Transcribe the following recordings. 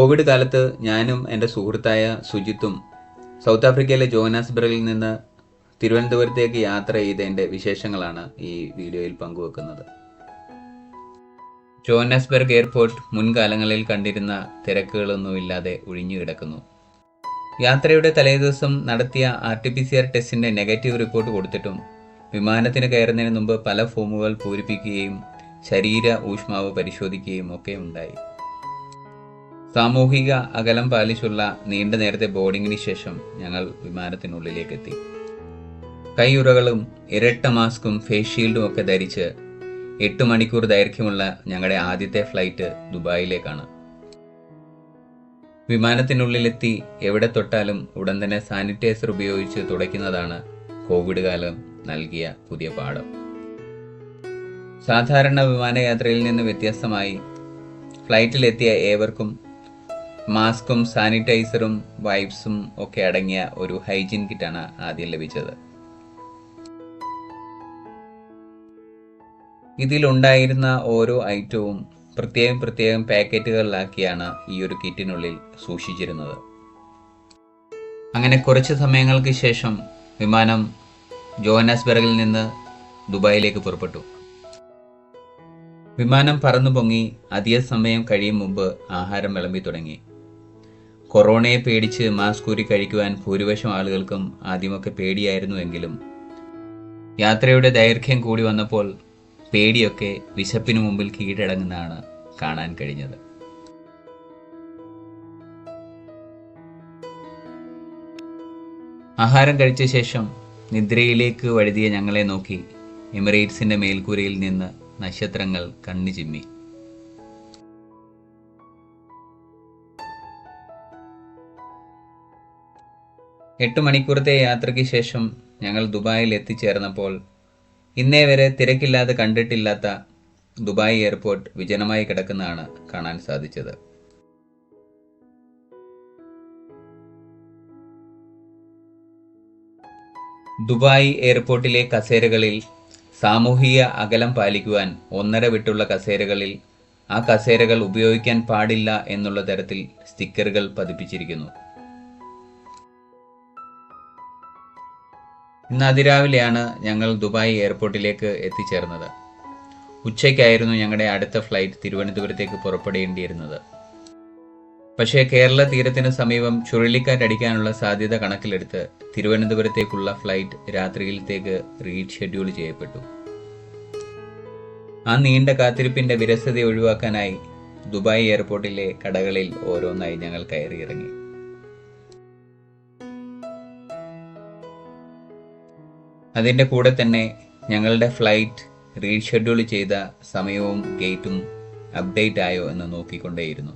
Covid കാലത്ത് ഞാനും എൻ്റെ സുഹൃത്തായ സുജിത്തും സൗത്ത് ആഫ്രിക്കയിലെ ജോഹന്നാസ്ബർഗിൽ നിന്ന് തിരുവനന്തപുരത്തേക്ക് യാത്ര ചെയ്തതിൻ്റെ വിശേഷങ്ങളാണ് ഈ വീഡിയോയിൽ പങ്കുവെക്കുന്നത്. ജോഹന്നാസ്ബർഗ് എയർപോർട്ട് മുൻകാലങ്ങളിൽ കണ്ടിരുന്ന തിരക്കുകളൊന്നുമില്ലാതെ ഒഴിഞ്ഞു കിടക്കുന്നു. യാത്രയുടെ തലേദിവസം നടത്തിയ RT-PCR ടെസ്റ്റിൻ്റെ നെഗറ്റീവ് റിപ്പോർട്ട് കൊടുത്തിട്ടും വിമാനത്തിന് കയറുന്നതിന് മുമ്പ് പല ഫോമുകൾ പൂരിപ്പിക്കുകയും ശരീര ഊഷ്മാവ് പരിശോധിക്കുകയും ഒക്കെ ഉണ്ടായി. സാമൂഹിക അകലം പാലിച്ചുള്ള നീണ്ട നേരത്തെ ബോർഡിങ്ങിന് ശേഷം ഞങ്ങൾ വിമാനത്തിനുള്ളിലേക്കെത്തി. കൈയുറകളും ഇരട്ട മാസ്കും ഫേസ് ഷീൽഡും ഒക്കെ ധരിച്ച് 8 മണിക്കൂർ ദൈർഘ്യമുള്ള ഞങ്ങളുടെ ആദ്യത്തെ ഫ്ലൈറ്റ് ദുബായിലേക്കാണ്. വിമാനത്തിനുള്ളിലെത്തി എവിടെ തൊട്ടാലും ഉടൻ തന്നെ സാനിറ്റൈസർ ഉപയോഗിച്ച് തുടയ്ക്കുന്നതാണ് കോവിഡ് കാലം നൽകിയ പുതിയ പാഠം. സാധാരണ വിമാനയാത്രയിൽ നിന്ന് വ്യത്യസ്തമായി ഫ്ലൈറ്റിലെത്തിയ ഏവർക്കും മാസ്കും സാനിറ്റൈസറും വൈപ്സും ഒക്കെ അടങ്ങിയ ഒരു ഹൈജീൻ കിറ്റാണ് ആദ്യം ലഭിച്ചത്. ഇതിലുണ്ടായിരുന്ന ഓരോ ഐറ്റവും പ്രത്യേകം പാക്കറ്റുകളിലാക്കിയാണ് ഈ ഒരു കിറ്റിനുള്ളിൽ സൂക്ഷിച്ചിരുന്നത്. അങ്ങനെ കുറച്ച് സമയങ്ങൾക്ക് ശേഷം വിമാനം ജോഹന്നാസ്ബർഗിൽ നിന്ന് ദുബായിലേക്ക് പുറപ്പെട്ടു. വിമാനം പറന്നു പൊങ്ങി അധിക സമയം കഴിയും മുമ്പ് ആഹാരം വിളമ്പി തുടങ്ങി. കൊറോണയെ പേടിച്ച് മാസ്ക് ഊരി കഴിക്കുവാൻ ഭൂരിപക്ഷം ആളുകൾക്കും ആദ്യമൊക്കെ പേടിയായിരുന്നുവെങ്കിലും യാത്രയുടെ ദൈർഘ്യം കൂടി വന്നപ്പോൾ പേടിയൊക്കെ വിശപ്പിനു മുമ്പിൽ കീഴടങ്ങുന്നതാണ് കാണാൻ കഴിഞ്ഞത്. ആഹാരം കഴിച്ച ശേഷം നിദ്രയിലേക്ക് വഴുതിയ ഞങ്ങളെ നോക്കി എമിറേറ്റ്സിന്റെ മേൽക്കൂരയിൽ നിന്ന് നക്ഷത്രങ്ങൾ കണ്ണു ചിമ്മി. എട്ട് മണിക്കൂറത്തെ യാത്രയ്ക്ക് ശേഷം ഞങ്ങൾ ദുബായിൽ എത്തിച്ചേർന്നപ്പോൾ ഇന്നേ വരെ തിരക്കില്ലാതെ കണ്ടിട്ടില്ലാത്ത ദുബായ് എയർപോർട്ട് വിജനമായി കിടക്കുന്നതാണ് കാണാൻ സാധിച്ചത്. ദുബായ് എയർപോർട്ടിലെ കസേരകളിൽ സാമൂഹിക അകലം പാലിക്കുവാൻ 1.5 വിട്ടുള്ള കസേരകളിൽ ആ കസേരകൾ ഉപയോഗിക്കാൻ പാടില്ല എന്നുള്ള തരത്തിൽ സ്റ്റിക്കറുകൾ പതിപ്പിച്ചിരിക്കുന്നു. ഇന്ന് അതിരാവിലെയാണ് ഞങ്ങൾ ദുബായ് എയർപോർട്ടിലേക്ക് എത്തിച്ചേർന്നത്. ഉച്ചയ്ക്കായിരുന്നു ഞങ്ങളുടെ അടുത്ത ഫ്ലൈറ്റ് തിരുവനന്തപുരത്തേക്ക് പുറപ്പെടേണ്ടിയിരുന്നത്. പക്ഷേ കേരള തീരത്തിന് സമീപം ചുഴലിക്കാറ്റടിക്കാനുള്ള സാധ്യത കണക്കിലെടുത്ത് തിരുവനന്തപുരത്തേക്കുള്ള ഫ്ലൈറ്റ് രാത്രിയിലത്തേക്ക് റീഷെഡ്യൂൾ ചെയ്യപ്പെട്ടു. ആ നീണ്ട കാത്തിരിപ്പിന്റെ വിരസത ഒഴിവാക്കാനായി ദുബായ് എയർപോർട്ടിലെ കടകളിൽ ഓരോന്നായി ഞങ്ങൾ കയറിയിറങ്ങി. അതിൻ്റെ കൂടെ തന്നെ ഞങ്ങളുടെ ഫ്ലൈറ്റ് റീഷെഡ്യൂൾ ചെയ്ത സമയവും ഗേറ്റും അപ്ഡേറ്റ് ആയോ എന്ന് നോക്കിക്കൊണ്ടേയിരുന്നു.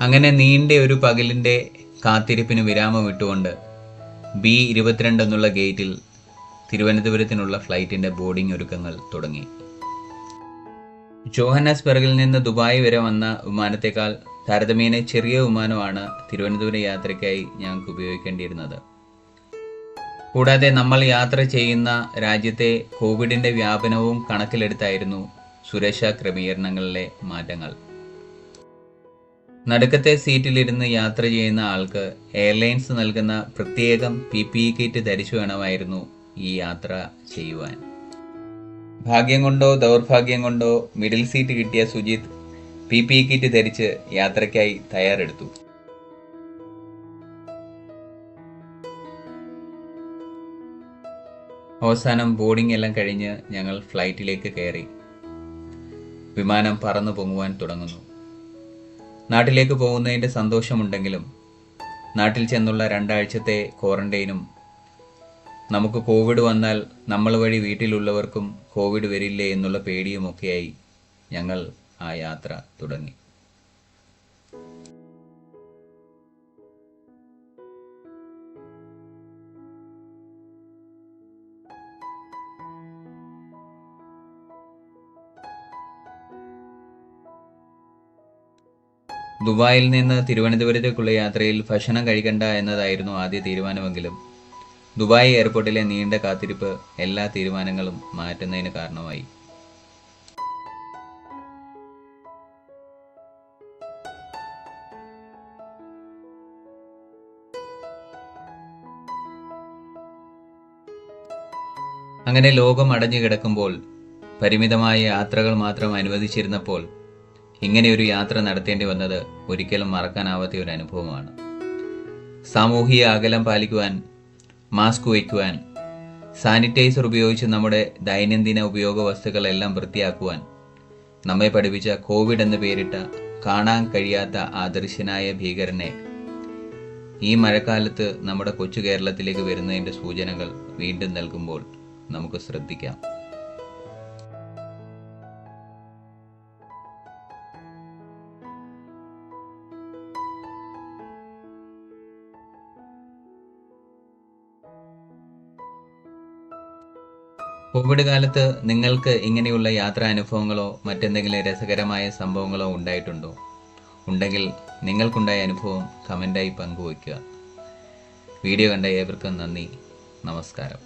അങ്ങനെ നീണ്ട ഒരു പകലിൻ്റെ കാത്തിരിപ്പിന് വിരാമം ഇട്ടുകൊണ്ട് B22 എന്നുള്ള ഗേറ്റിൽ തിരുവനന്തപുരത്തിനുള്ള ഫ്ലൈറ്റിൻ്റെ ബോർഡിംഗ് ഒരുക്കങ്ങൾ തുടങ്ങി. ജോഹന്നാസ്ബർഗിൽ നിന്ന് ദുബായ് വരെ വന്ന വിമാനത്തേക്കാൾ താരതമ്യേന ചെറിയ വിമാനമാണ് തിരുവനന്തപുരം യാത്രയ്ക്കായി ഞങ്ങൾക്ക് ഉപയോഗിക്കേണ്ടിയിരുന്നത്. കൂടാതെ നമ്മൾ യാത്ര ചെയ്യുന്ന രാജ്യത്തെ കോവിഡിൻ്റെ വ്യാപനവും കണക്കിലെടുത്തായിരുന്നു സുരക്ഷാ ക്രമീകരണങ്ങളിലെ മാറ്റങ്ങൾ. നടുക്കത്തെ സീറ്റിലിരുന്ന് യാത്ര ചെയ്യുന്ന ആൾക്ക് എയർലൈൻസ് നൽകുന്ന പ്രത്യേകം PPE കിറ്റ് ധരിച്ചു വേണമായിരുന്നു ഈ യാത്ര ചെയ്യുവാൻ. ഭാഗ്യം കൊണ്ടോ ദൗർഭാഗ്യം കൊണ്ടോ മിഡിൽ സീറ്റ് കിട്ടിയ സുജിത്ത് PPE കിറ്റ് ധരിച്ച് യാത്രയ്ക്കായി തയ്യാറെടുത്തു. അവസാനം ബോർഡിംഗ് എല്ലാം കഴിഞ്ഞ് ഞങ്ങൾ ഫ്ലൈറ്റിലേക്ക് കയറി. വിമാനം പറന്നു പൊങ്ങുവാൻ തുടങ്ങുന്നു. നാട്ടിലേക്ക് പോകുന്നതിൻ്റെ സന്തോഷമുണ്ടെങ്കിലും നാട്ടിൽ ചെന്നുള്ള 2 ആഴ്ചത്തെ ക്വാറന്റൈനും നമുക്ക് കോവിഡ് വന്നാൽ നമ്മൾ വഴി വീട്ടിലുള്ളവർക്കും കോവിഡ് വരില്ലേ എന്നുള്ള പേടിയുമൊക്കെയായി ഞങ്ങൾ ആ യാത്ര തുടങ്ങി. ദുബായിൽ നിന്ന് തിരുവനന്തപുരത്തേക്കുള്ള യാത്രയിൽ ഭക്ഷണം കഴിക്കണ്ട എന്നതായിരുന്നു ആദ്യ തീരുമാനമെങ്കിലും ദുബായ് എയർപോർട്ടിലെ നീണ്ട കാത്തിരിപ്പ് എല്ലാ തീരുമാനങ്ങളും മാറ്റുന്നതിന് കാരണമായി. അങ്ങനെ ലോകം അടഞ്ഞു കിടക്കുമ്പോൾ, പരിമിതമായ യാത്രകൾ മാത്രം അനുവദിച്ചിരുന്നപ്പോൾ ഇങ്ങനെയൊരു യാത്ര നടത്തേണ്ടി വന്നത് ഒരിക്കലും മറക്കാനാവാത്ത ഒരു അനുഭവമാണ്. സാമൂഹിക അകലം പാലിക്കുവാൻ, മാസ്ക് വയ്ക്കുവാൻ, സാനിറ്റൈസർ ഉപയോഗിച്ച് നമ്മുടെ ദൈനംദിന ഉപയോഗ വസ്തുക്കളെല്ലാം വൃത്തിയാക്കുവാൻ നമ്മെ പഠിപ്പിച്ച കോവിഡ് എന്ന് പേരിട്ട കാണാൻ കഴിയാത്ത അദൃശ്യനായ ഭീകരനെ ഈ മഴക്കാലത്ത് നമ്മുടെ കൊച്ചു കേരളത്തിലേക്ക് വരുന്നതിൻ്റെ സൂചനകൾ വീണ്ടും നൽകുമ്പോൾ നമുക്ക് ശ്രദ്ധിക്കാം. കോവിഡ് കാലത്ത് നിങ്ങൾക്ക് ഇങ്ങനെയുള്ള യാത്രാ അനുഭവങ്ങളോ മറ്റെന്തെങ്കിലും രസകരമായ സംഭവങ്ങളോ ഉണ്ടായിട്ടുണ്ടോ? ഉണ്ടെങ്കിൽ നിങ്ങൾക്കുണ്ടായ അനുഭവം കമൻ്റായി പങ്കുവയ്ക്കുക. വീഡിയോ കണ്ട ഏവർക്കും നന്ദി. നമസ്കാരം.